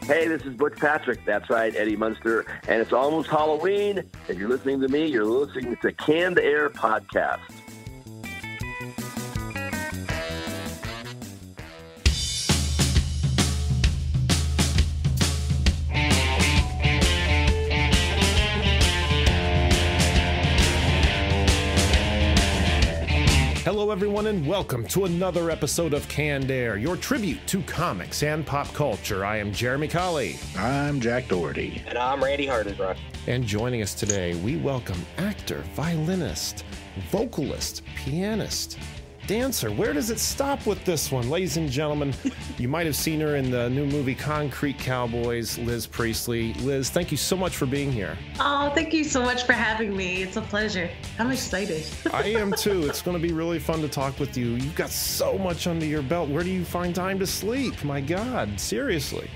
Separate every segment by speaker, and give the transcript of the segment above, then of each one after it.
Speaker 1: Hey, this is Butch Patrick. That's right, Eddie Munster. And it's almost Halloween. If you're listening to me, you're listening to Canned Air Podcast.
Speaker 2: Hello, everyone, and welcome to another episode of Canned Air, your tribute to comics and pop culture. I am Jeremy Colley.
Speaker 3: I'm Jack Doherty.
Speaker 4: And I'm Randy Hardesbrook.
Speaker 2: And joining us today, we welcome actor, violinist, vocalist, pianist, dancer. Where does it stop with this one? Ladies and gentlemen, you might have seen her in the new movie Concrete Cowboys, Liz Priestley. Liz, thank you so much for being here.
Speaker 5: Oh, thank you so much for having me. It's a pleasure. I'm excited.
Speaker 2: I am too. It's going to be really fun to talk with you. You've got so much under your belt. Where do you find time to sleep? My God, seriously.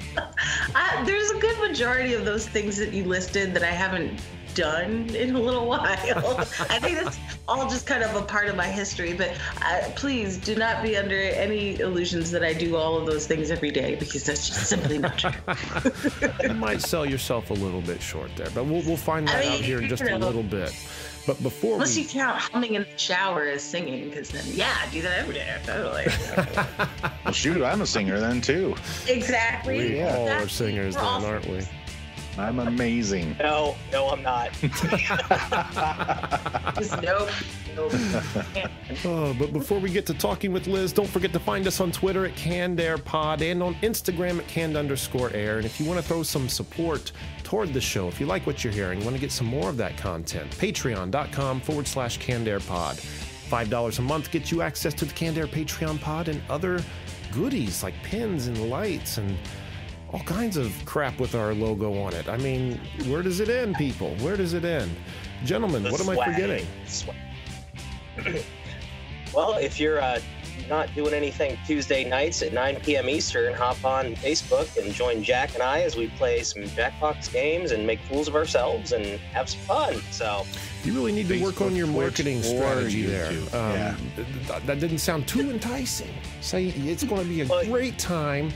Speaker 5: There's a good majority of those things that you listed that I haven't done in a little while. I think that's all just kind of a part of my history, but please do not be under any illusions that I do all of those things every day, because that's just simply not true.
Speaker 2: You might sell yourself a little bit short there, but we'll find that out here in just a little bit. But before
Speaker 5: unless you count humming in the shower as singing, because then I do that every day. Totally.
Speaker 3: Well, shoot, I'm a singer then too.
Speaker 5: Exactly.
Speaker 2: We all are singers then, aren't we?
Speaker 3: I'm amazing.
Speaker 4: No, I'm not.
Speaker 5: Just nope.
Speaker 2: Oh, but before we get to talking with Liz, don't forget to find us on Twitter at CannedAirPod and on Instagram at Canned_Air. And if you want to throw some support toward the show, if you like what you're hearing, want to get some more of that content, patreon.com/CannedAirPod. $5 a month gets you access to the Canned Air Patreon pod and other goodies like pins and lights and all kinds of crap with our logo on it. I mean, where does it end, people? Where does it end? Gentlemen, what am I forgetting?
Speaker 4: Well, if you're not doing anything Tuesday nights at 9 p.m. Eastern, hop on Facebook and join Jack and I as we play some Jackbox games and make fools of ourselves and have some fun. So
Speaker 2: you really need to work on your marketing strategy there. That didn't sound too enticing. Say it's going to be a great time.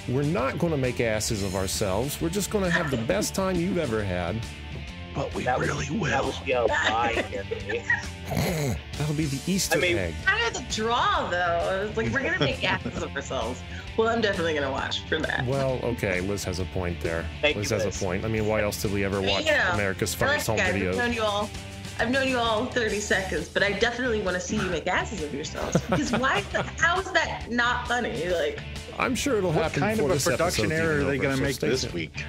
Speaker 2: We're not going to make asses of ourselves. We're just going to have the best time you've ever had.
Speaker 3: But we really will.
Speaker 4: That would be a lie, Jeremy.
Speaker 2: That'll be the Easter egg.
Speaker 5: Kind of the draw, though. It's like, we're going to make asses of ourselves. Well, I'm definitely going to watch for that.
Speaker 2: Well, okay, Liz has a point there. Liz has a point. I mean, why else did we ever watch America's Funniest Home Videos?
Speaker 5: I've known you all 30 seconds, but I definitely want to see you make asses of yourselves. Because how is that not funny? Like,
Speaker 2: I'm sure it'll happen.
Speaker 3: What kind of a production error are they going to make this week?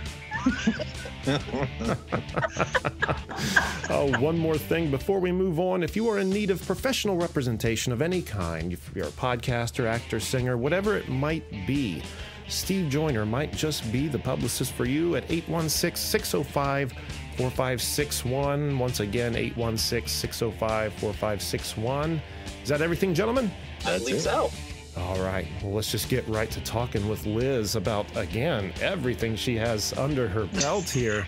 Speaker 2: Oh, one more thing before we move on. If you are in need of professional representation of any kind, if you're a podcaster, actor, singer, whatever it might be, Steve Joyner might just be the publicist for you at 816-605-4561. Once again, 816-605-4561. Is that everything, gentlemen?
Speaker 4: I believe so.
Speaker 2: All right, well, let's just get right to talking with Liz about, again, everything she has under her belt here.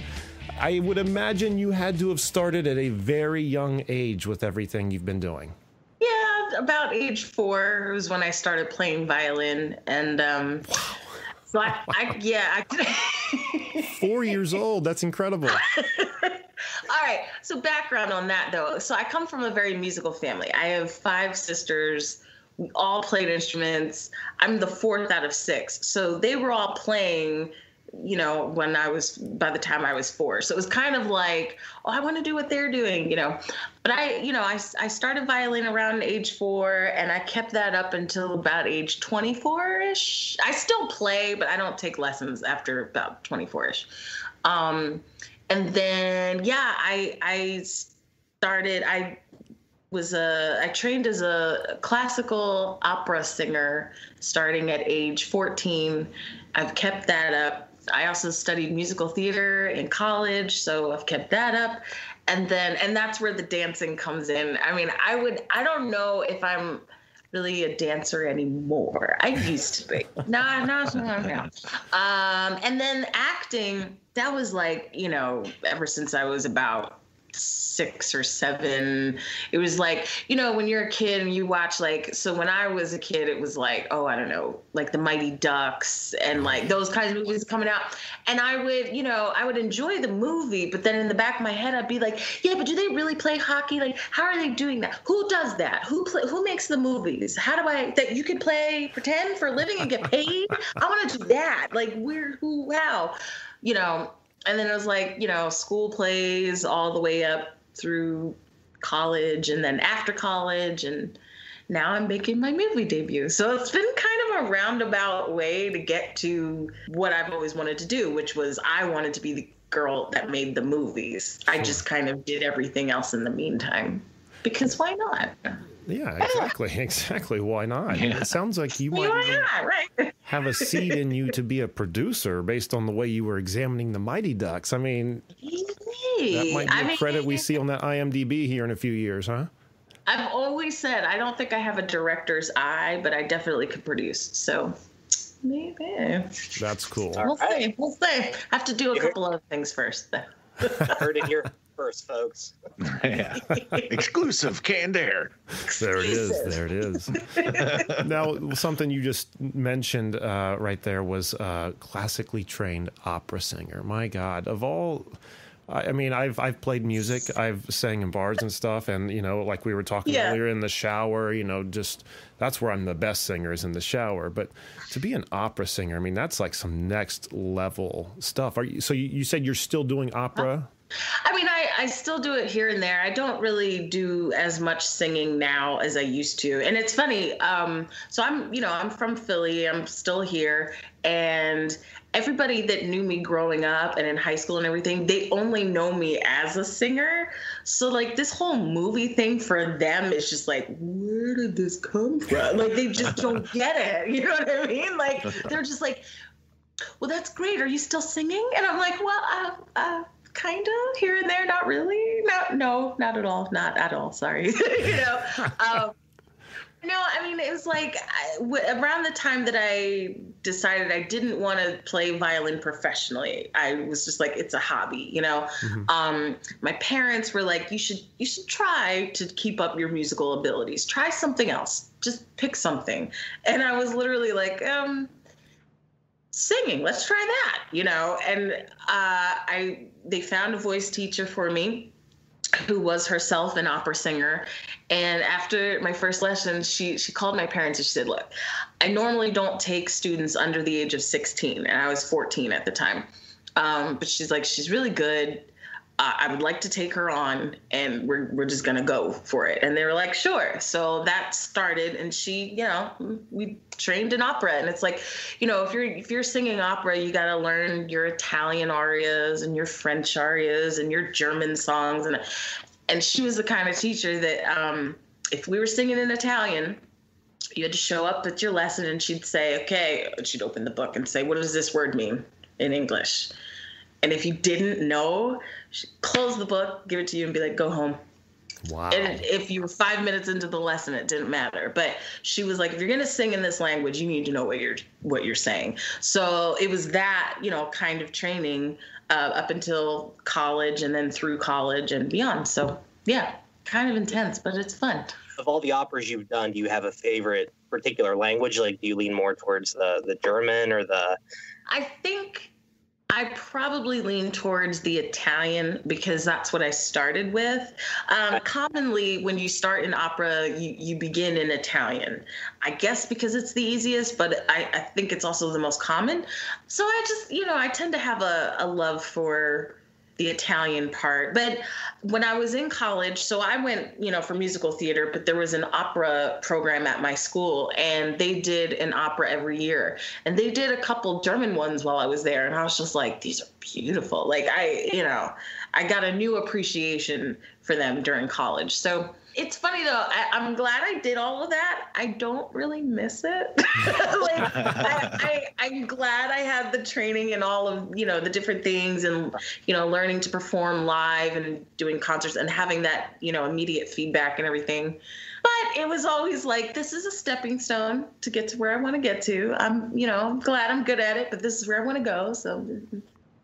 Speaker 2: I would imagine you had to have started at a very young age with everything you've been doing.
Speaker 5: Yeah, about age 4 was when I started playing violin, and so I
Speaker 2: 4 years old, that's incredible.
Speaker 5: All right, so background on that, though. So I come from a very musical family. I have 5 sisters. We all played instruments. I'm the 4th out of 6. So they were all playing, by the time I was 4. So it was kind of like, I want to do what they're doing, But I started violin around age 4, and I kept that up until about age 24-ish. I still play, but I don't take lessons after about 24-ish. And then, I trained as a classical opera singer starting at age 14. I've kept that up. I also studied musical theater in college, so I've kept that up. And that's where the dancing comes in. I mean, I don't know if I'm really a dancer anymore. I used to be. No. And then acting, that was like, ever since I was about 6 or 7. It was like, when you're a kid and you watch so when I was a kid, it was like, I don't know, like the Mighty Ducks and like those kinds of movies coming out. And I would enjoy the movie, but then in the back of my head, I'd be like, yeah, but do they really play hockey? Like, how are they doing that? Who does that? Who makes the movies? How do that you could pretend for a living and get paid? I want to do that. Like, how? And then it was like, school plays all the way up through college and then after college. And now I'm making my movie debut. So it's been kind of a roundabout way to get to what I've always wanted to do, which was I wanted to be the girl that made the movies. I just kind of did everything else in the meantime. Because why not?
Speaker 2: Yeah, exactly. Why not? Yeah. It sounds like you might have a seed in you to be a producer based on the way you were examining the Mighty Ducks. I mean, that might be a credit we see on that IMDb here in a few years, huh?
Speaker 5: I've always said I don't think I have a director's eye, but I definitely could produce. So maybe.
Speaker 2: That's cool.
Speaker 5: We'll see. I have to do a couple other things first, though.
Speaker 4: Heard it here first, folks.
Speaker 3: Yeah. Exclusive Canned Air.
Speaker 2: There it is. Now, something you just mentioned right there was classically trained opera singer. My God, of all, I mean, I've played music, I've sang in bars and stuff, and like we were talking earlier, in the shower, just that's where I'm the best singer, is in the shower. But to be an opera singer, I mean, that's like some next level stuff. So you said you're still doing opera?
Speaker 5: I mean, I still do it here and there. I don't really do as much singing now as I used to. And it's funny. So I'm from Philly. I'm still here. And everybody that knew me growing up and in high school and everything, they only know me as a singer. So like this whole movie thing for them is just like, where did this come from? Like they just don't get it. You know what I mean? Like they're just like, well, that's great. Are you still singing? And I'm like, well, kind of here and there, not really. No, not at all. Not at all. Sorry. No, I mean, it was like around the time that I decided I didn't want to play violin professionally. I was just like, it's a hobby, Mm-hmm. My parents were like, you should try to keep up your musical abilities. Try something else. Just pick something. And I was literally like, singing, let's try that, and they found a voice teacher for me who was herself an opera singer. And after my first lesson, she called my parents and she said, look, I normally don't take students under the age of 16, and I was 14 at the time. But she's like, she's really good. I would like to take her on, and we're just going to go for it. And they were like, sure. So that started, and she, we trained in opera. And it's like, if you're singing opera, you got to learn your Italian arias and your French arias and your German songs. And she was the kind of teacher that if we were singing in Italian, you had to show up at your lesson, and she'd say, okay, she'd open the book and say, what does this word mean in English? And if you didn't know, she'd close the book, give it to you, and be like, go home.
Speaker 2: Wow.
Speaker 5: And if you were 5 minutes into the lesson, it didn't matter. But she was like, if you're going to sing in this language, you need to know what you're saying. So it was that, kind of training up until college and then through college and beyond. So, yeah, kind of intense, but it's fun.
Speaker 4: Of all the operas you've done, do you have a favorite particular language? Like, do you lean more towards the German or the...
Speaker 5: I think I probably lean towards the Italian because that's what I started with. Commonly, when you start in opera, you begin in Italian. I guess because it's the easiest, but I think it's also the most common. So I just, I tend to have a love for the Italian part. But when I was in college, so I went, for musical theater, but there was an opera program at my school, and they did an opera every year. And they did a couple German ones while I was there. And I was just like, these are beautiful. Like I got a new appreciation for them during college. So it's funny though. I'm glad I did all of that. I don't really miss it. I'm glad I had the training and all of, the different things and, learning to perform live and doing concerts and having that, immediate feedback and everything. But it was always like, this is a stepping stone to get to where I want to get to. I'm glad I'm good at it, but this is where I want to go. So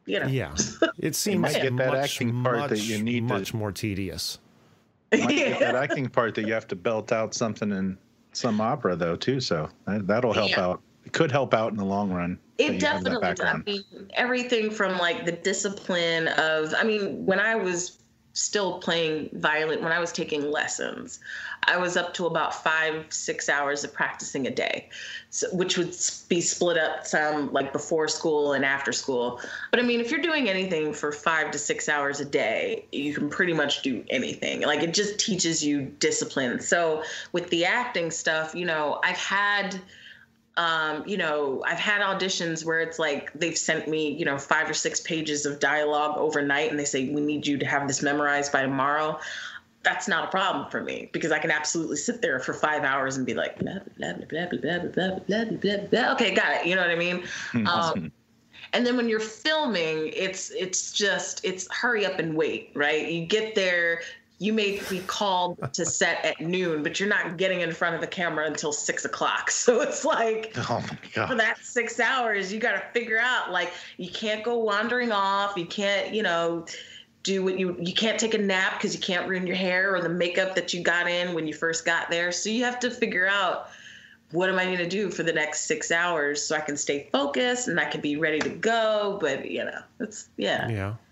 Speaker 5: you know.
Speaker 2: Yeah, it seems
Speaker 3: might get that acting part that you need
Speaker 2: much more tedious.
Speaker 3: Might get that acting part that you have to belt out something in some opera though too. So that'll help out. It could help out in the long run.
Speaker 5: It definitely does. I mean, everything from like the discipline of, I mean, when I was still playing violin, when I was taking lessons, I was up to about 5-6 hours of practicing a day, so, which would be split up some like before school and after school. But I mean, if you're doing anything for 5 to 6 hours a day, you can pretty much do anything. Like it just teaches you discipline. So with the acting stuff, you know, I've had auditions where it's like they've sent me, 5 or 6 pages of dialogue overnight and they say, we need you to have this memorized by tomorrow. That's not a problem for me because I can absolutely sit there for 5 hours and be like, blah, blah, blah, blah, blah, blah, blah, blah, blah, blah. Okay, got it. You know what I mean?
Speaker 3: Awesome.
Speaker 5: And then when you're filming, it's hurry up and wait, right? You get there, you may be called to set at noon, but you're not getting in front of the camera until 6 o'clock. So it's like,
Speaker 3: oh my God,
Speaker 5: for that 6 hours, you got to figure out, like, you can't go wandering off. You can't, do what you can't take a nap because you can't ruin your hair or the makeup that you got in when you first got there. So you have to figure out, what am I going to do for the next 6 hours so I can stay focused and I can be ready to go. But, yeah.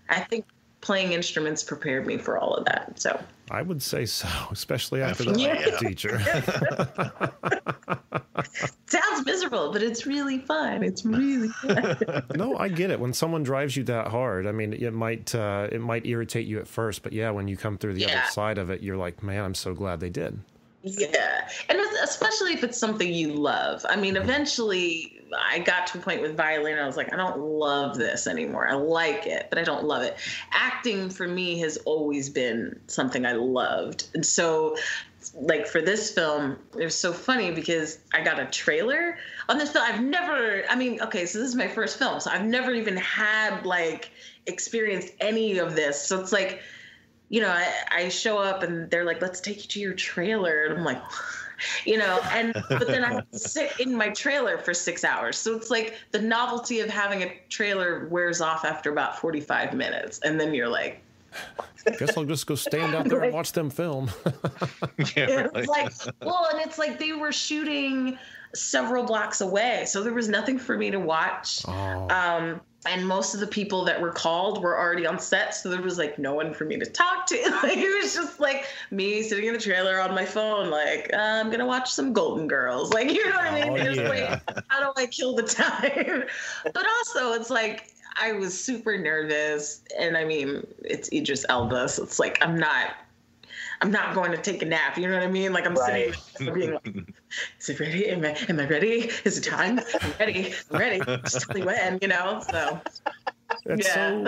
Speaker 5: I think playing instruments prepared me for all of that. So
Speaker 2: I would say so, especially after the teacher.
Speaker 5: Sounds miserable, but it's really fun. It's really fun.
Speaker 2: No, I get it. When someone drives you that hard, I mean, it might irritate you at first, but yeah, when you come through the other side of it, you're like, man, I'm so glad they did.
Speaker 5: Yeah. And especially if it's something you love. I mean, eventually I got to a point with violin and I was like, I don't love this anymore. I like it, but I don't love it. Acting for me has always been something I loved. And so like for this film, it was so funny because I got a trailer on this film. So this is my first film. So I've never even had like experienced any of this. So it's like, I show up and they're like, let's take you to your trailer. And I'm like, but then I have to sit in my trailer for 6 hours. So it's like the novelty of having a trailer wears off after about 45 minutes. And then you're like,
Speaker 2: guess I'll just go stand out there and watch them film.
Speaker 5: It's like, and it's like they were shooting several blocks away. So there was nothing for me to watch.
Speaker 2: Oh.
Speaker 5: And most of the people that were called were already on set, so there was like no one for me to talk to. Like, it was just like me sitting in the trailer on my phone, like, I'm gonna watch some Golden Girls. Like, you know what I mean? Like, how do I kill the time? But also, it's like I was super nervous, and I mean, it's Idris Elba, so it's like I'm not going to take a nap. You know what I mean? Like I'm sitting there being like, is it ready? Am I ready? Is it time? I'm ready. Just tell me when, so.
Speaker 2: That's so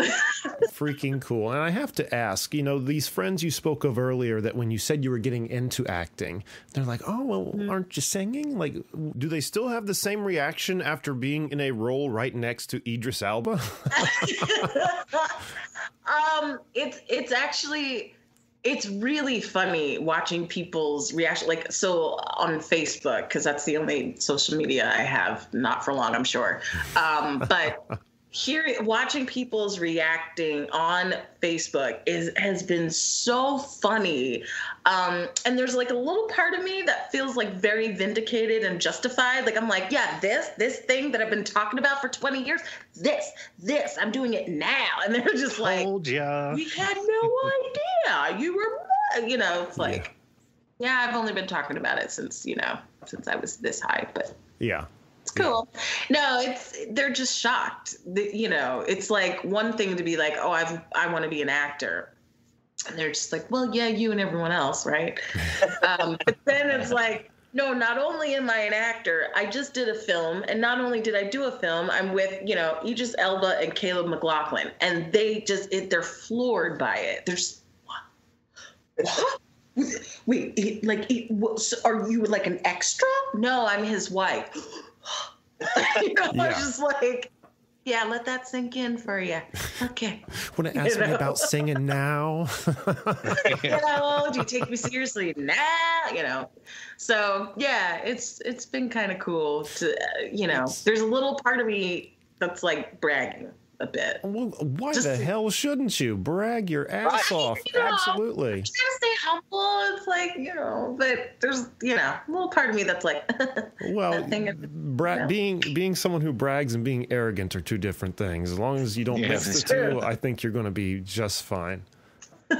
Speaker 2: freaking cool. And I have to ask, these friends you spoke of earlier that when you said you were getting into acting, they're like, oh, well, aren't you singing? Like, do they still have the same reaction after being in a role right next to Idris Elba?
Speaker 5: It's actually... It's really funny watching people's reaction, like, so on Facebook, because that's the only social media I have, not for long, I'm sure. But watching people's reacting on Facebook has been so funny. And there's like a little part of me that feels like very vindicated and justified. Like, I'm like, yeah, this thing that I've been talking about for 20 years, this, I'm doing it now. And they're just like, we had no idea. You were, it's like, I've only been talking about it since I was this high, but
Speaker 2: yeah.
Speaker 5: It's cool. No, they're just shocked. It's like one thing to be like, oh, I want to be an actor. And they're just like, well, yeah, you and everyone else, right? But then it's like, no, not only am I an actor, I just did a film. And not only did I do a film, I'm with, Idris Elba and McLaughlin. And they're floored by it. They're just, what? Wait, are you like an extra? No, I'm his wife. I was just like, yeah, let that sink in for you. Okay.
Speaker 2: Want to ask me about singing now?
Speaker 5: Do you take me seriously now? So yeah, it's been kind of cool to, there's a little part of me that's like bragging, a bit.
Speaker 2: Well, why the hell shouldn't you? Brag your ass off. Absolutely.
Speaker 5: I'm trying to stay humble. It's like, but there's, a little part of me that's like,
Speaker 2: well, being someone who brags and being arrogant are two different things. As long as you don't mix the two, I think you're going to be just fine.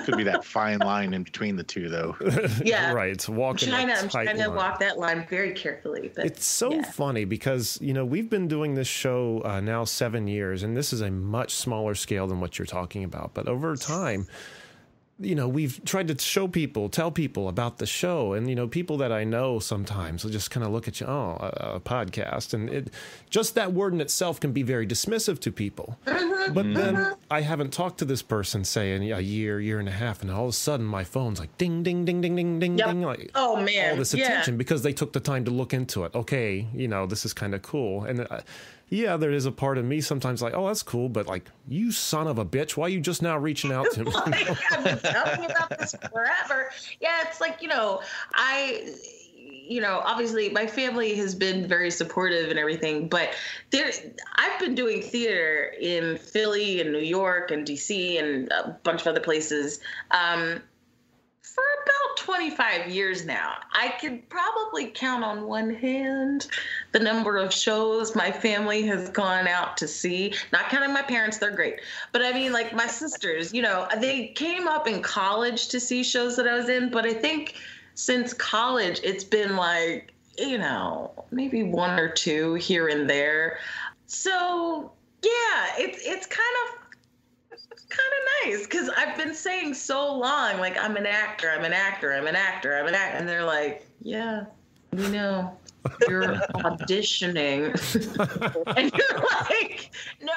Speaker 3: Could be that fine line in between the two, though.
Speaker 5: Yeah,
Speaker 2: right. It's walking.
Speaker 5: I'm trying to walk that line very carefully. But
Speaker 2: it's so funny because we've been doing this show now 7 years, and this is a much smaller scale than what you're talking about. But over time, we've tried to tell people about the show, and people that I know sometimes will just kind of look at you, a podcast, and just that word in itself can be very dismissive to people. But then I haven't talked to this person, say, in a year and a half, and all of a sudden my phone's like ding, ding, ding, ding, ding, ding, ding, like
Speaker 5: oh man,
Speaker 2: all this attention because they took the time to look into it. Okay, this is kind of cool, and there is a part of me sometimes like, oh, that's cool, but like, you son of a bitch, why are you just now reaching out to me?
Speaker 5: I've been telling you about this forever. Yeah, it's like, obviously my family has been very supportive and everything, but I've been doing theater in Philly and New York and DC and a bunch of other places for about 25 years now. I could probably count on one hand the number of shows my family has gone out to see. Not counting my parents, they're great. But I mean, like my sisters, they came up in college to see shows that I was in. But I think since college, it's been like, maybe one or two here and there. So, yeah, it's kind of nice because I've been saying so long, like, I'm an actor, and they're like, yeah, we know you're auditioning. And you're like, no,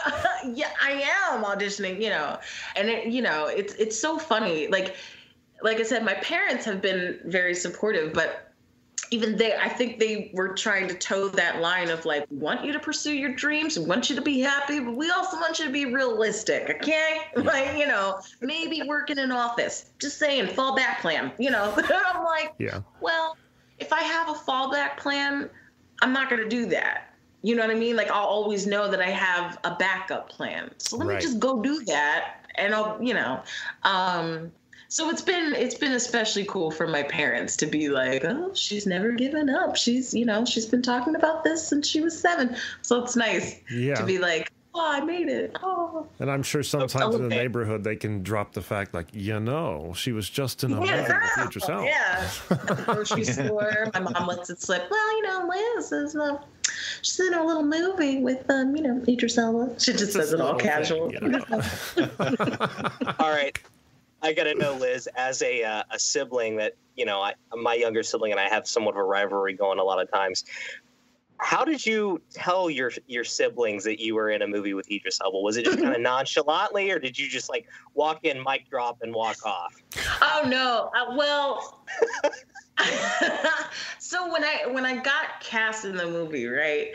Speaker 5: yeah, I am auditioning, and it's so funny. Like I said, my parents have been very supportive, but even I think they were trying to toe that line of like, we want you to pursue your dreams, we want you to be happy, but we also want you to be realistic, okay? Like, maybe work in an office. Just saying, fallback plan, I'm like, well, if I have a fallback plan, I'm not going to do that. You know what I mean? Like, I'll always know that I have a backup plan. So let me just go do that, and I'll, so it's been especially cool for my parents to be like, oh, she's never given up. She's been talking about this since she was 7. So it's nice to be like, oh, I made it. Oh.
Speaker 2: And I'm sure sometimes in the neighborhood they can drop the fact like, she was just in a movie with Idris Elba.
Speaker 5: Yeah. At the grocery store, my mom lets it slip. Well, Liz is she's in a little movie with Idris Elba. She just says it all casual.
Speaker 4: All right. I got to know, Liz, as a sibling that, my younger sibling and I have somewhat of a rivalry going a lot of times. How did you tell your siblings that you were in a movie with Idris Elba? Was it just kind of nonchalantly, or did you just like walk in, mic drop, and walk off?
Speaker 5: Oh, no. So when I got cast in the movie, right,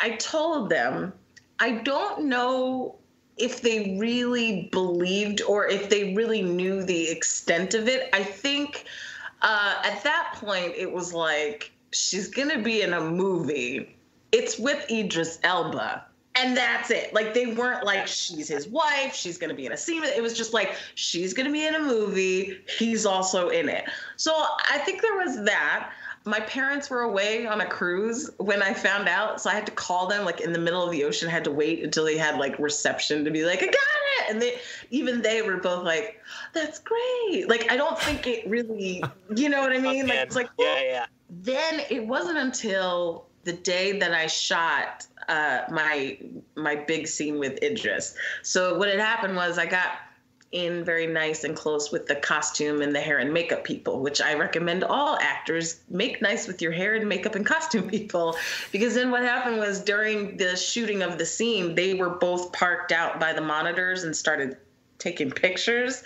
Speaker 5: I told them, I don't know if they really believed or if they really knew the extent of it. I think at that point it was like, she's going to be in a movie. It's with Idris Elba. And that's it. Like, they weren't like, she's his wife, she's going to be in a scene. It was just like, she's going to be in a movie, he's also in it. So I think there was that. My parents were away on a cruise when I found out, so I had to call them like in the middle of the ocean. I had to wait until they had like reception to be like, I got it. And they were both like, that's great. Like, I don't think it really, you know what I mean? Like, it's like,
Speaker 4: yeah.
Speaker 5: Then it wasn't until the day that I shot my big scene with Idris. So what had happened was I got in very nice and close with the costume and the hair and makeup people, which I recommend all actors make nice with your hair and makeup and costume people, because then what happened was during the shooting of the scene, they were both parked out by the monitors and started taking pictures,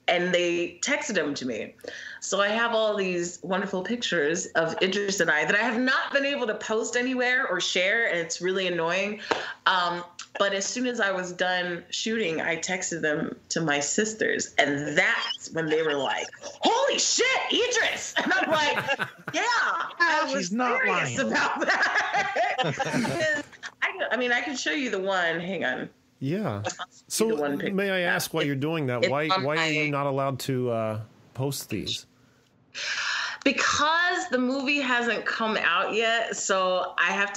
Speaker 5: and they texted them to me. So I have all these wonderful pictures of Idris and I that I have not been able to post anywhere or share, and it's really annoying. But as soon as I was done shooting, I texted them to my sisters, and that's when they were like, holy shit, Idris! And I'm like, yeah, I was serious about that. I can show you the one. Hang on.
Speaker 2: Yeah. So may I ask why you're doing that? Why are you not allowed to post these?
Speaker 5: Because the movie hasn't come out yet, so I've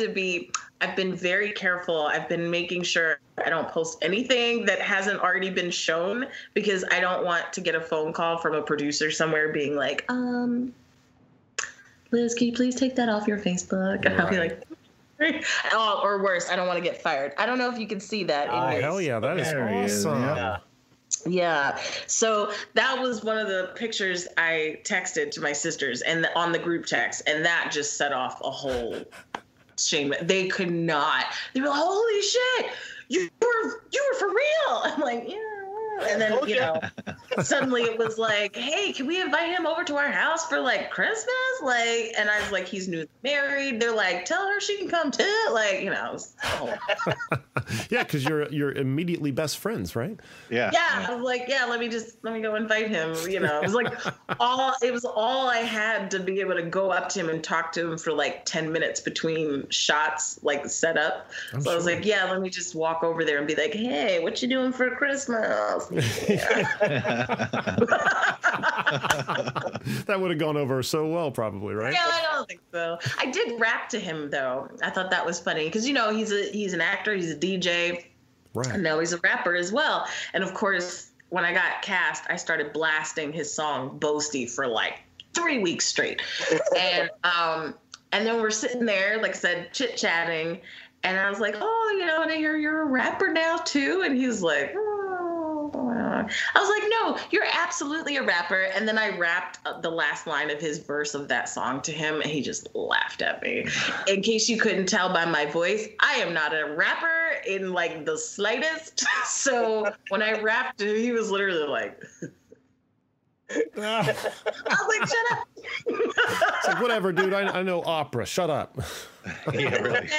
Speaker 5: been very careful. I've been making sure I don't post anything that hasn't already been shown, because I don't want to get a phone call from a producer somewhere being like, Liz, can you please take that off your Facebook? And I'll be like, or worse, I don't want to get fired. I don't know if you can see that.
Speaker 2: Hell yeah, that is awesome.
Speaker 5: Yeah. So that was one of the pictures I texted to my sisters and on the group text, and that just set off a whole shame. They could not. They were like, "Holy shit, you were for real!" I'm like, "Yeah." And then suddenly it was like, "Hey, can we invite him over to our house for like Christmas?" Like, and I was like, "He's newly married." They're like, "Tell her she can come too." Like, it was
Speaker 2: yeah, because you're immediately best friends, right?
Speaker 5: Yeah. Yeah, I was like, "Yeah, let me go invite him." It was like all I had to be able to go up to him and talk to him for like 10 minutes between shots, like set up. I was like, "Yeah, let me just walk over there and be like, hey, what you doing for Christmas?"
Speaker 2: That would have gone over so well, probably, right?
Speaker 5: Yeah, I don't think so. I did rap to him though. I thought that was funny because he's an actor, he's a DJ, right? And now he's a rapper as well. And of course, when I got cast, I started blasting his song "Boasty" for like 3 weeks straight, and then we're sitting there, like I said, chit chatting, and I was like, "Oh, and I hear you're a rapper now too," and he's like, I was like, "No, you're absolutely a rapper." And then I rapped the last line of his verse of that song to him, and he just laughed at me. In case you couldn't tell by my voice, I am not a rapper in like the slightest. So when I rapped to him, he was literally like, I was like, "Shut up."
Speaker 2: It's like, whatever, dude. I know opera. Shut up.
Speaker 3: Yeah, really.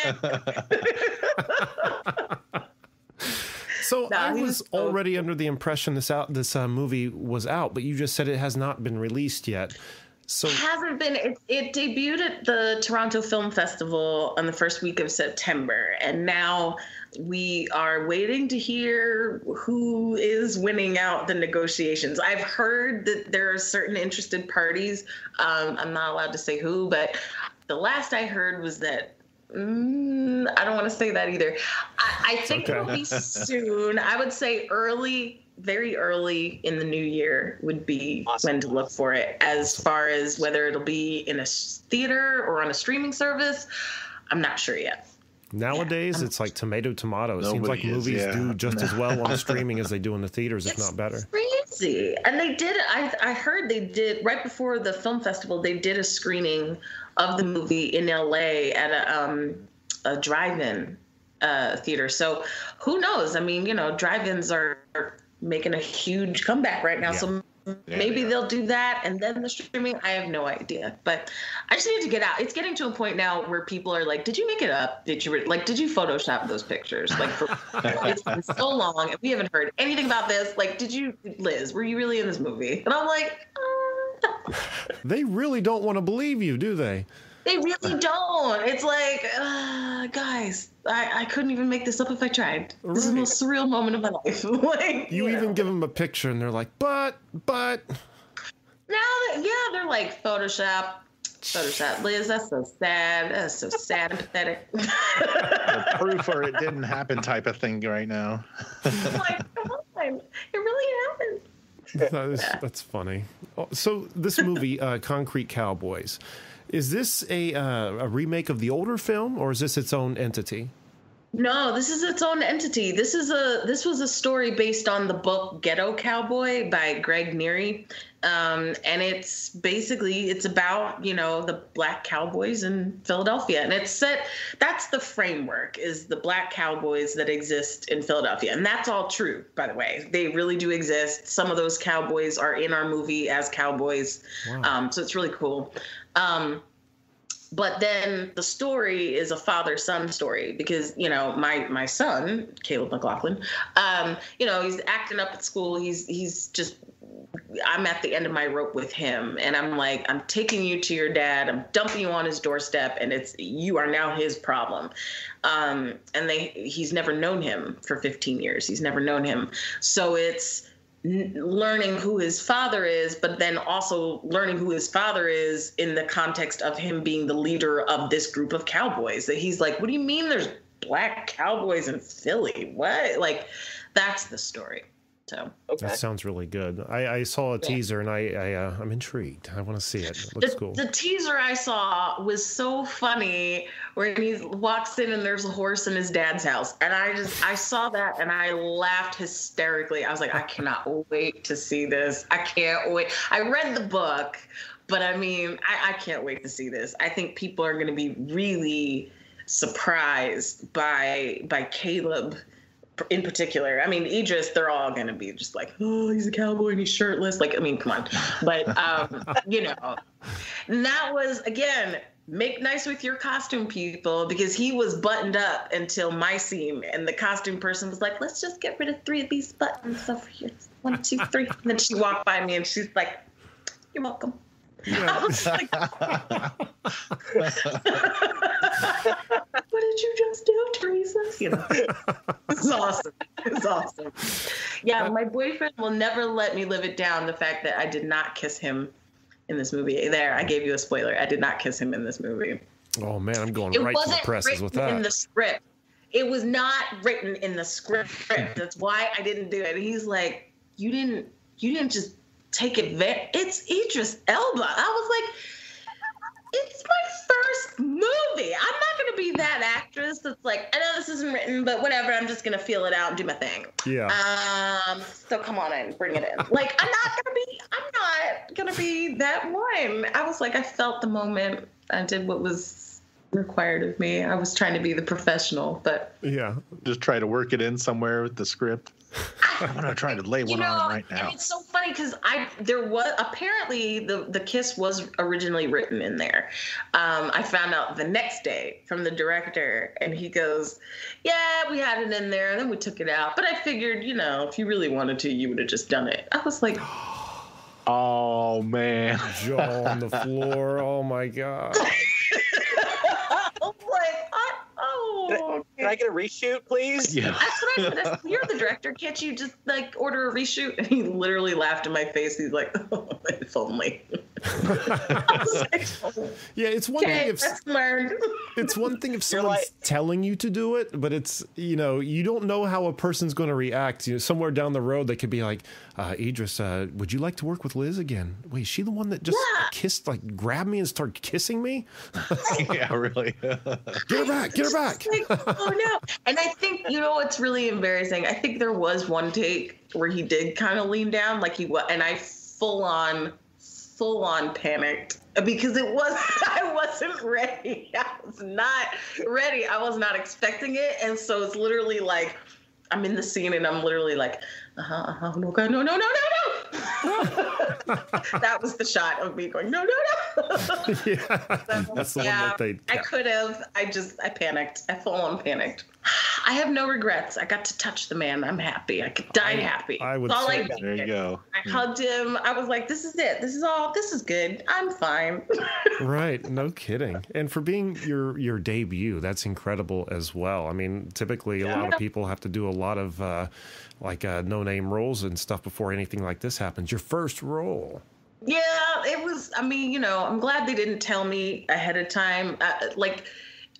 Speaker 2: So I was already under the impression this movie was out, but you just said it has not been released yet. So
Speaker 5: it hasn't been. It debuted at the Toronto Film Festival on the first week of September, and now we are waiting to hear who is winning out the negotiations. I've heard that there are certain interested parties. I'm not allowed to say who, but the last I heard was that. I don't want to say that either. I think it'll be soon. I would say very early in the new year would be when to look for it. As far as whether it'll be in a theater or on a streaming service, I'm not sure yet.
Speaker 2: Nowadays, it's like tomato. It seems like movies do just as well on streaming as they do in the theaters, if not better.
Speaker 5: Crazy. And they did, I heard they did, right before the film festival, they did a screening of the movie in LA at a drive-in theater. So who knows? I mean, drive-ins are making a huge comeback right now. Yeah. So maybe they'll do that and then the streaming. I have no idea, but I just need to get out. It's getting to a point now where people are like, "Did you make it up? Did you Photoshop those pictures?" Like, it's been so long and we haven't heard anything about this. Like, Liz, were you really in this movie? And I'm like,
Speaker 2: They really don't want to believe you, do they?
Speaker 5: They really don't. It's like, guys, I couldn't even make this up if I tried. This is the most surreal moment of my life. Like,
Speaker 2: you even give them a picture and they're like, but.
Speaker 5: Now, they're like, Photoshop. Liz, that's so sad. That's so sad and pathetic.
Speaker 3: The proof or it didn't happen type of thing right now.
Speaker 5: I'm like, come on. It really happened.
Speaker 2: That's funny. So this movie, Concrete Cowboys, is this a remake of the older film, or is this its own entity?
Speaker 5: No, this is its own entity. This was a story based on the book Ghetto Cowboy by Greg Neary. And it's about, the black cowboys in Philadelphia. And it's set, that's the framework, is the black cowboys that exist in Philadelphia. And that's all true, by the way. They really do exist. Some of those cowboys are in our movie as cowboys. Wow. So it's really cool. But then the story is a father-son story because, my son, Caleb McLaughlin, he's acting up at school. He's just I'm at the end of my rope with him, and I'm like, I'm taking you to your dad. I'm dumping you on his doorstep, and you are now his problem. And he's never known him for 15 years. He's never known him. So it's learning who his father is, but then also learning who his father is in the context of him being the leader of this group of cowboys. That he's like, what do you mean there's black cowboys in Philly? What? Like, that's the story. So
Speaker 2: that sounds really good. I saw a teaser and I'm intrigued. I want to see it. It looks cool.
Speaker 5: The teaser I saw was so funny, where he walks in and there's a horse in his dad's house, and I saw that and I laughed hysterically. I was like, I cannot wait to see this. I can't wait. I read the book, but I mean, I can't wait to see this. I think people are going to be really surprised by Caleb in particular. I mean, Idris, they're all going to be just like, oh, he's a cowboy and he's shirtless. Like, I mean, come on. But, and that was, again, make nice with your costume people, because he was buttoned up until my scene. And the costume person was like, let's just get rid of 3 of these buttons over here. 1, 2, 3. And then she walked by me and she's like, you're welcome. Yeah. I was like, what did you just do, Teresa? It's awesome. It's awesome. Yeah, my boyfriend will never let me live it down, the fact that I did not kiss him in this movie. There, I gave you a spoiler. I did not kiss him in this movie.
Speaker 2: Oh man, I'm going right to the presses with that.
Speaker 5: In the script, it was not written in the script. That's why I didn't do it. And he's like, you didn't just take advantage. It's Idris Elba. I was like, it's my first movie. I'm not going to be that actress that's like, I know this isn't written, but whatever. I'm just going to feel it out and do my thing.
Speaker 2: Yeah.
Speaker 5: So come on in, bring it in. Like, I'm not going to be that one. I was like, I felt the moment. I did what was required of me. I was trying to be the professional, but
Speaker 2: yeah,
Speaker 3: just try to work it in somewhere with the script. I'm gonna try to lay one on right now.
Speaker 5: And it's so funny because there was apparently the kiss was originally written in there. I found out the next day from the director, and he goes, "Yeah, we had it in there, and then we took it out. But I figured, if you really wanted to, you would have just done it." I was like,
Speaker 3: "Oh man,
Speaker 2: jaw on the floor! Oh my god."
Speaker 4: Can I get a reshoot, please?
Speaker 5: Yeah. That's what I said. You're the director. Can't you just order a reshoot? And he literally laughed in my face. He's like, oh, if only. I was like, oh,
Speaker 2: yeah, it's one thing if it's one thing if someone's telling you to do it, but it's you don't know how a person's going to react. Somewhere down the road they could be like, Idris, would you like to work with Liz again? Wait, is she the one that just kissed, grabbed me and started kissing me?
Speaker 3: Yeah, really.
Speaker 2: Get her back. Get her back.
Speaker 5: Oh no. And I think it's really embarrassing. I think there was one take where he did kind of lean down like he was, and I full on panicked because I wasn't ready. I was not ready. I was not expecting it. And so it's literally like I'm in the scene and I'm literally like, no, God, no. That was the shot of me going, no.
Speaker 2: Yeah, that's the one that they kept.
Speaker 5: I could have. I panicked. I full on panicked. I have no regrets. I got to touch the man. I'm happy. I could die happy.
Speaker 2: I would say
Speaker 3: there you go.
Speaker 5: I hugged him. I was like, this is it. This is good. I'm fine.
Speaker 2: Right. No kidding. And for being your debut, that's incredible as well. I mean, typically a lot of people have to do a lot of no-name roles and stuff before anything like this happens. Your first role.
Speaker 5: Yeah, it was. I mean, I'm glad they didn't tell me ahead of time.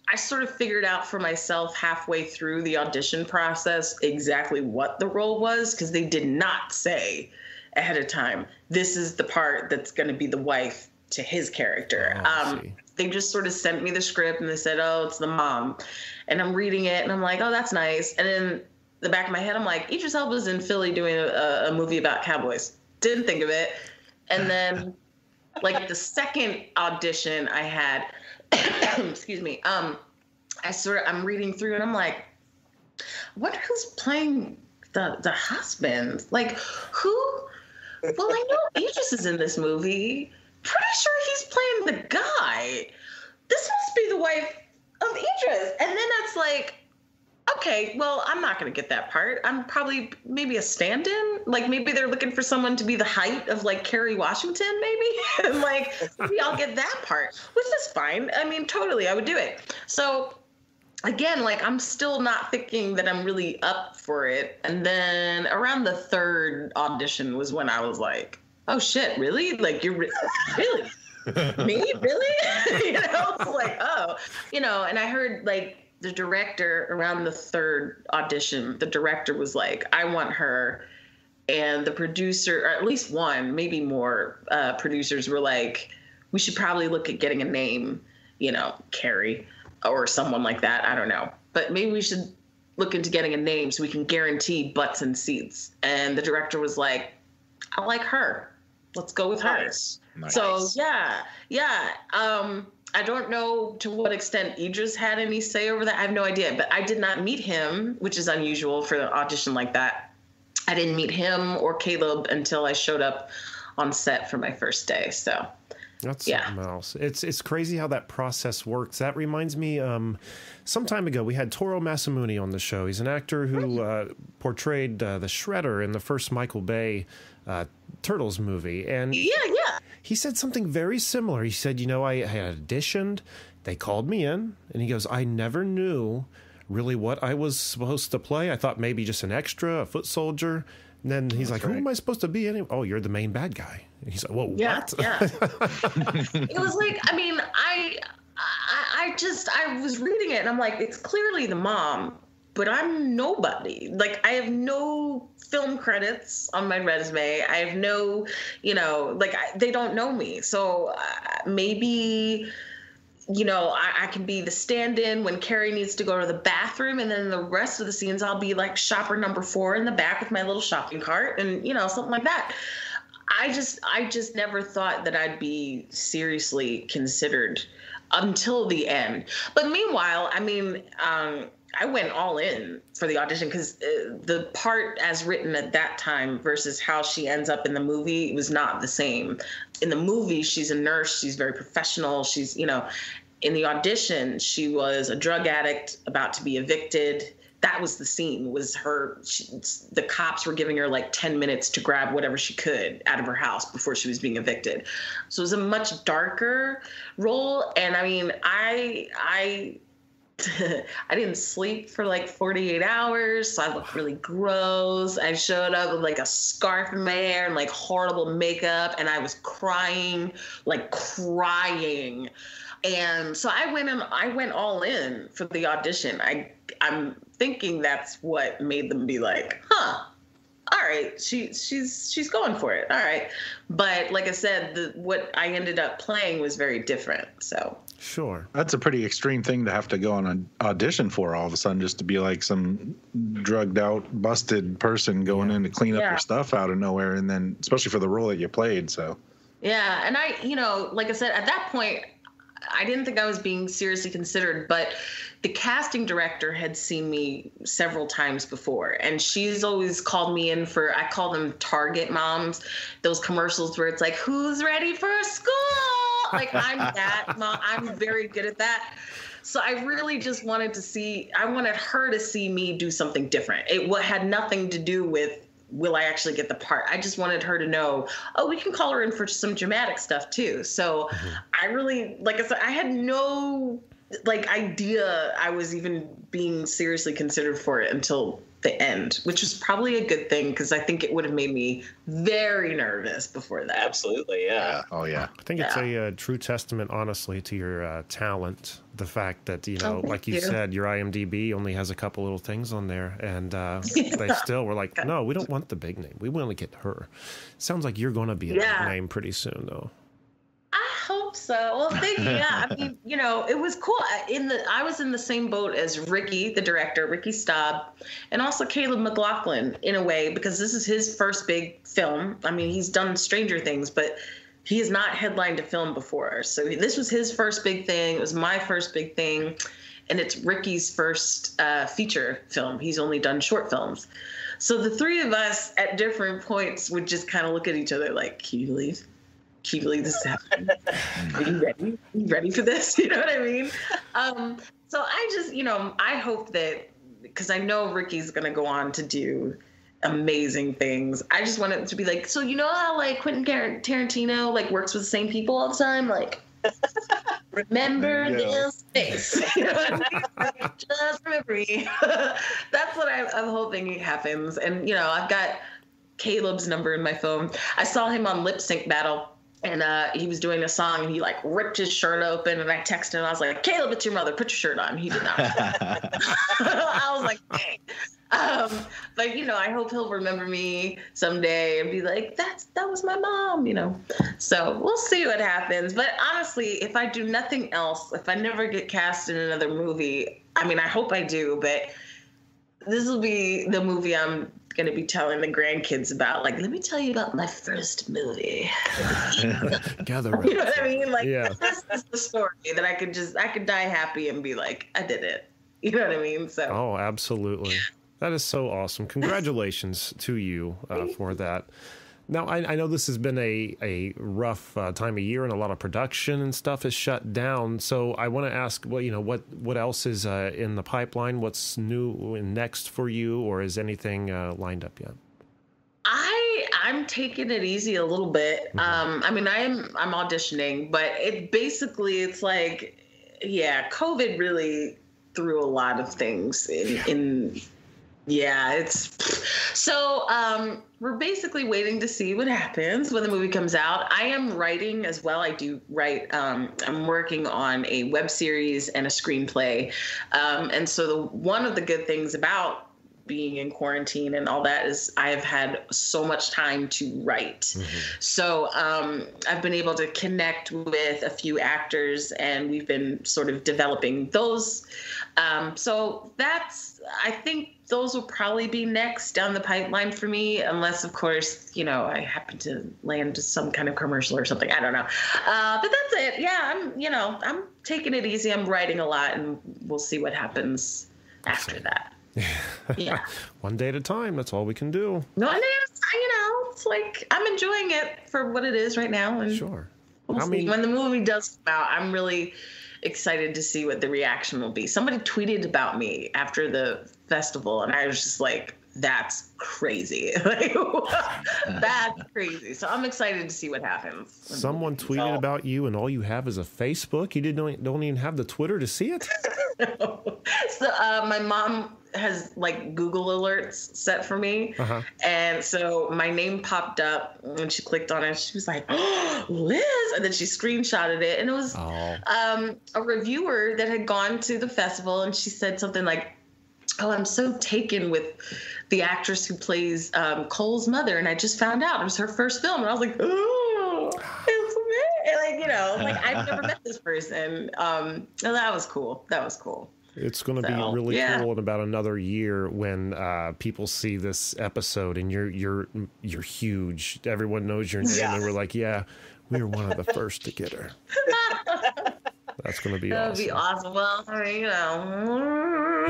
Speaker 5: I sort of figured out for myself halfway through the audition process exactly what the role was, because they did not say ahead of time, this is the part that's going to be the wife to his character. They just sort of sent me the script and they said, oh, it's the mom. And I'm reading it and I'm like, oh, that's nice. And in the back of my head, I'm like, Idris Elba's in Philly doing a movie about cowboys. Didn't think of it. And then the second audition I had, excuse me, I'm reading through and I'm like, I wonder who's playing the husband. Who? Well, I know Idris is in this movie. Pretty sure he's playing the guy. This must be the wife of Idris. And then that's like, okay, okay, well, I'm not going to get that part. I'm probably maybe a stand-in. Like, maybe they're looking for someone to be the height of, like, Kerry Washington, maybe. And, like, maybe I'll get that part, which is fine. I mean, totally, I would do it. So, again, like, I'm still not thinking that I'm really up for it. And then around the third audition was when I was like, oh, shit, really? Like, you're really? Me? Really? You know, it's like, oh. You know, and I heard, like, the director around the third audition, the director was like, I want her. And the producer, or at least one, maybe more producers were like, we should probably look at getting a name, you know, Carrie or someone like that. I don't know. But maybe we should look into getting a name so we can guarantee butts and seats. And the director was like, I like her. Let's go with her.
Speaker 3: Nice.
Speaker 5: So, yeah. I don't know to what extent Idris had any say over that. I have no idea. But I did not meet him, which is unusual for an audition like that. I didn't meet him or Caleb until I showed up on set for my first day. So
Speaker 2: that's something else. It's crazy how that process works. That reminds me, some time ago, we had Toro Masamune on the show. He's an actor who portrayed the Shredder in the first Michael Bay Turtles movie. And he said something very similar. He said, you know, I had auditioned, they called me in, and he goes, I never knew really what I was supposed to play. I thought maybe just an extra, a foot soldier. And then he's like, who am I supposed to be anyway? Oh, you're the main bad guy. And he's like, whoa, what?
Speaker 5: Yeah. It was like, I mean, I was reading it and I'm like, it's clearly the mom, but I'm nobody. Like, I have no film credits on my resume. I have no, you know, like, they don't know me. So maybe, you know, I can be the stand-in when Carrie needs to go to the bathroom, and then the rest of the scenes I'll be like shopper number 4 in the back with my little shopping cart and, you know, something like that. I just never thought that I'd be seriously considered until the end. But meanwhile, I mean, I went all in for the audition because the part as written at that time versus how she ends up in the movie was not the same. In the movie, she's a nurse. She's very professional. She's, you know, in the audition, she was a drug addict about to be evicted. That was the scene, was her. The cops were giving her like 10 minutes to grab whatever she could out of her house before she was being evicted. So it was a much darker role. And I mean, I didn't sleep for like 48 hours, so I looked really gross. I showed up with like a scarf in my hair and like horrible makeup, and I was crying. And so I went all in for the audition. I'm thinking that's what made them be like, huh, all right, she's going for it. All right. But like I said, what I ended up playing was very different. So
Speaker 2: sure.
Speaker 3: That's a pretty extreme thing to have to go on an audition for all of a sudden, just to be like some drugged out, busted person going in to clean up your stuff out of nowhere. And then especially for the role that you played. So,
Speaker 5: yeah. And I, you know, like I said, at that point, I didn't think I was being seriously considered, but the casting director had seen me several times before, and she's always called me in for, I call them Target moms, those commercials where it's like, who's ready for school? Like, I'm that mom. I'm very good at that. So I really just wanted her to see me do something different. It had nothing to do with, will I actually get the part? I just wanted her to know, oh, we can call her in for some dramatic stuff too. So I really, like I said, I had no idea I was even being seriously considered for it until the end, which was probably a good thing because I think it would have made me very nervous before that.
Speaker 4: Absolutely, yeah.
Speaker 3: Oh, yeah.
Speaker 2: I think it's a true testament, honestly, to your talent. The fact that, you know, like you said, your IMDb only has a couple little things on there, and they still were like, no, we don't want the big name. We want to get her. Sounds like you're going to be a big name pretty soon, though.
Speaker 5: I hope so. Well, thank you. Yeah, I mean, you know, it was cool. I was in the same boat as Ricky, the director, Ricky Staub, and also Caleb McLaughlin in a way, because this is his first big film. I mean, he's done Stranger Things, but he has not headlined a film before. So this was his first big thing. It was my first big thing. And it's Ricky's first feature film. He's only done short films. So the three of us at different points would just kind of look at each other like, can you believe? Can you believe this is happening? Are you ready? Are you ready for this? You know what I mean? So I just, you know, I hope that because I know Ricky's going to go on to do amazing things. I just want it to be like, so you know how like Quentin Tarantino like works with the same people all the time? Like, remember this face. You know what I mean? Like, just remember me. That's what I'm hoping happens. And, you know, I've got Caleb's number in my phone. I saw him on Lip Sync Battle. And he was doing a song, and he, like, ripped his shirt open, and I texted him. I was like, Caleb, it's your mother. Put your shirt on. He did not. I was like, dang. But, you know, I hope he'll remember me someday and be like, that was my mom, you know. So we'll see what happens. But honestly, if I do nothing else, if I never get cast in another movie, I mean, I hope I do, but this will be the movie I'm going to be telling the grandkids about. Like, let me tell you about my first movie.
Speaker 2: Gather
Speaker 5: You know what I mean? Like,
Speaker 2: yeah.
Speaker 5: This is the story that I could die happy and be like, I did it. You know what I mean? So.
Speaker 2: Oh, absolutely. That is so awesome. Congratulations to you for that. Now, I know this has been a rough time of year, and a lot of production and stuff is shut down. So I want to ask, well, you know, what else is in the pipeline? What's new and next for you, or is anything lined up yet?
Speaker 5: I'm taking it easy a little bit. I mean, I'm auditioning, but it's like, yeah, COVID really threw a lot of things in. Yeah, it's so we're basically waiting to see what happens when the movie comes out. I am writing as well. I do write. I'm working on a web series and a screenplay. And so one of the good things about being in quarantine and all that is I have had so much time to write. Mm-hmm. So I've been able to connect with a few actors, and we've been sort of developing those. So I think those will probably be next down the pipeline for me, unless, of course, you know, I happen to land some kind of commercial or something. I don't know. But that's it. Yeah, I'm taking it easy. I'm writing a lot, and we'll see what happens after that. Yeah.
Speaker 2: One day at a time. That's all we can do.
Speaker 5: No, and it's like I'm enjoying it for what it is right now. And
Speaker 2: sure.
Speaker 5: We'll see. When the movie does come out, I'm really excited to see what the reaction will be. Somebody tweeted about me after the festival, and I was just like, that's crazy. That's crazy. So I'm excited to see what happens.
Speaker 2: Someone tweeted about you, and all you have is a Facebook? You don't even have the Twitter to see it?
Speaker 5: So my mom has like Google alerts set for me. Uh-huh. And so my name popped up, and she clicked on it. She was like, oh, Liz. And then she screenshotted it. And it was a reviewer that had gone to the festival, and she said something like, oh, I'm so taken with the actress who plays Cole's mother, and I just found out it was her first film. And I was like, oh, it's me. Like, you know, like I've never met this person. And that was cool. It's
Speaker 2: going to be really cool in about another year when people see this episode and you're huge. Everyone knows your name, and we're like, yeah, we were one of the first to get her. That's going to be awesome. That would be awesome.
Speaker 5: Well, I mean, you know.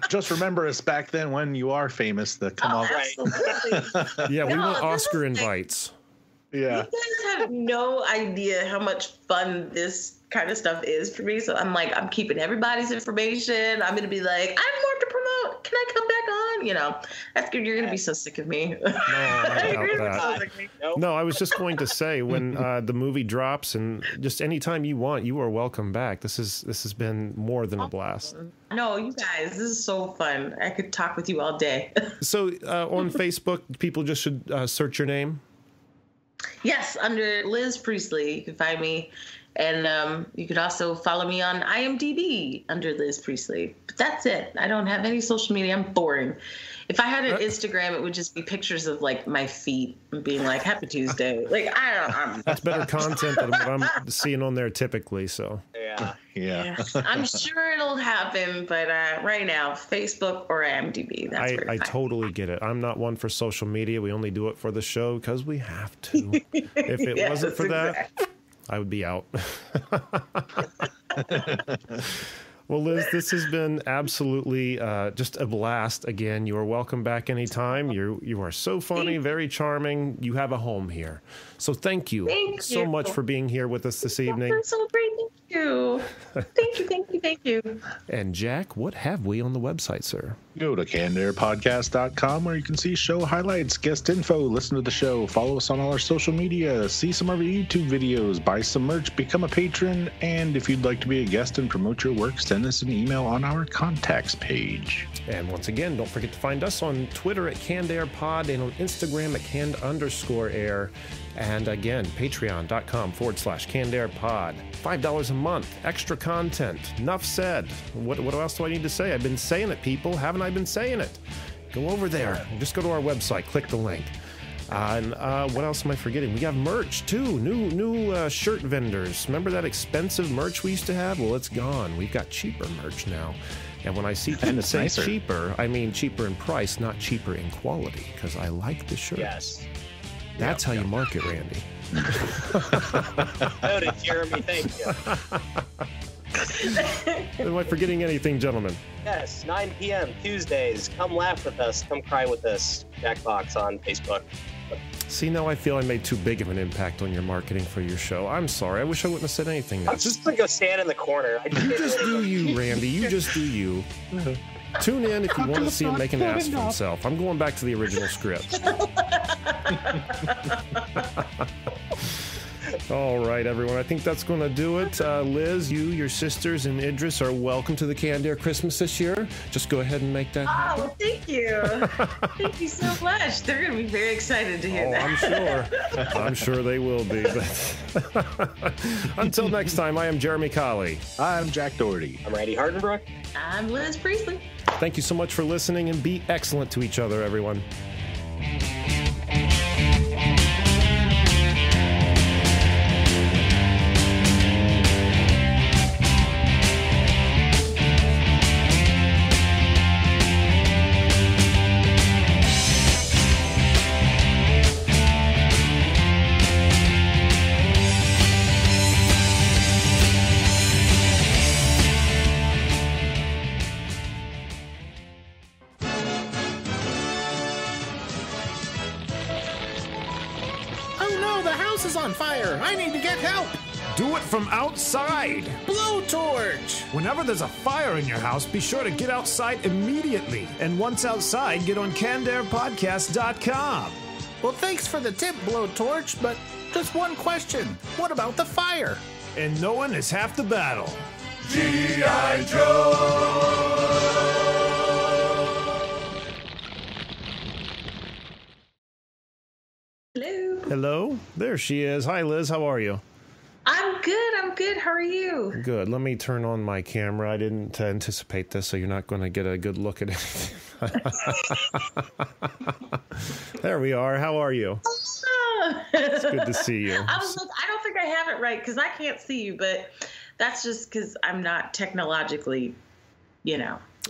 Speaker 3: Just remember us back then when you are famous to come out.
Speaker 5: Absolutely.
Speaker 2: Yeah, we want Oscar invites.
Speaker 3: Yeah.
Speaker 5: You guys have no idea how much fun this kind of stuff is for me. So I'm like, I'm keeping everybody's information. I'm going to be like, I have more to promote. Can I come back on? You know, that's good. You're going to be so sick of me.
Speaker 2: No, I doubt that. No, I was just going to say when the movie drops, and just anytime you want, you are welcome back. This has been more than a blast.
Speaker 5: No, you guys, this is so fun. I could talk with you all day.
Speaker 2: So on Facebook, people just should search your name?
Speaker 5: Yes, under Liz Priestley. You can find me. And you could also follow me on IMDb under Liz Priestley. But that's it. I don't have any social media. I'm boring. If I had an Instagram, it would just be pictures of like my feet and being like, Happy Tuesday. Like, that's
Speaker 2: better content than what I'm seeing on there typically. So
Speaker 3: yeah.
Speaker 5: I'm sure it'll happen, but right now, Facebook or IMDb. That's
Speaker 2: I totally get it. I'm not one for social media. We only do it for the show because we have to. If it wasn't for that, I would be out. Well, Liz, this has been absolutely just a blast. Again, you are welcome back anytime. You are so funny, very charming. You have a home here. So thank you so much for being here with us this evening.
Speaker 5: So great. Thank you. Thank you.
Speaker 2: And Jack, what have we on the website, sir?
Speaker 3: Go to cannedairpodcast.com where you can see show highlights, guest info, listen to the show, follow us on all our social media, see some of our YouTube videos, buy some merch, become a patron, and if you'd like to be a guest and promote your work, send us an email on our contacts page.
Speaker 2: And once again, don't forget to find us on Twitter at CannedAirPod and on Instagram at canned_air. And again, patreon.com/CannedAirPod. $5 a month, extra content. Enough said. What else do I need to say? I've been saying it, people. Haven't I been saying it? Go over there. Just go to our website. Click the link. And what else am I forgetting? We have merch, too. New shirt vendors. Remember that expensive merch we used to have? Well, it's gone. We've got cheaper merch now. And when I see people say cheaper, I mean cheaper in price, not cheaper in quality, because I like the shirts.
Speaker 4: Yes.
Speaker 2: That's how you market, Randy.
Speaker 4: Noted, Jeremy. Thank you.
Speaker 2: Am I forgetting anything, gentlemen?
Speaker 4: Yes, 9 p.m. Tuesdays. Come laugh with us. Come cry with us. Jackbox on Facebook.
Speaker 2: See, now I feel I made too big of an impact on your marketing for your show. I'm sorry. I wish I wouldn't have said anything.
Speaker 4: I'm just going to go stand in the corner.
Speaker 2: You just do you, Randy. You just do you. Tune in if you want to see him make an ass for himself. I'm going back to the original script. All right, everyone. I think that's going to do it. Liz, you, your sisters, and Idris are welcome to the Canned Air Christmas this year. Just go ahead and make that happen.
Speaker 5: Oh, thank you. Thank you so much. They're going to be very excited to hear that.
Speaker 2: I'm sure. I'm sure they will be. But until next time, I am Jeremy Colley.
Speaker 3: I'm Jack Doherty.
Speaker 4: I'm Randy Hardenbrook.
Speaker 5: I'm Liz Priestley.
Speaker 2: Thank you so much for listening, and be excellent to each other, everyone.
Speaker 6: I need to get help.
Speaker 7: Do it from outside.
Speaker 6: Blowtorch.
Speaker 7: Whenever there's a fire in your house, be sure to get outside immediately. And once outside, get on CannedAirPodcast.com.
Speaker 6: Well, thanks for the tip, Blowtorch, but just one question. What about the fire?
Speaker 7: And knowing is half the battle.
Speaker 8: G.I. Joe!
Speaker 5: Hello.
Speaker 2: Hello. There she is. Hi, Liz. How are you?
Speaker 5: I'm good. How are you?
Speaker 2: Good. Let me turn on my camera. I didn't anticipate this, so you're not going to get a good look at it. There we are. How are you? It's good to see you.
Speaker 5: I don't think I have it right because I can't see you, but that's just because I'm not technologically,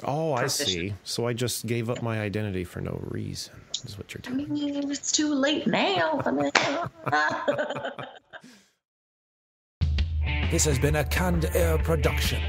Speaker 2: Oh,
Speaker 5: proficient.
Speaker 2: I see. So I just gave up my identity for no reason, is what you're doing.
Speaker 5: I mean, it's too late now.
Speaker 8: This has been a Canned Air production.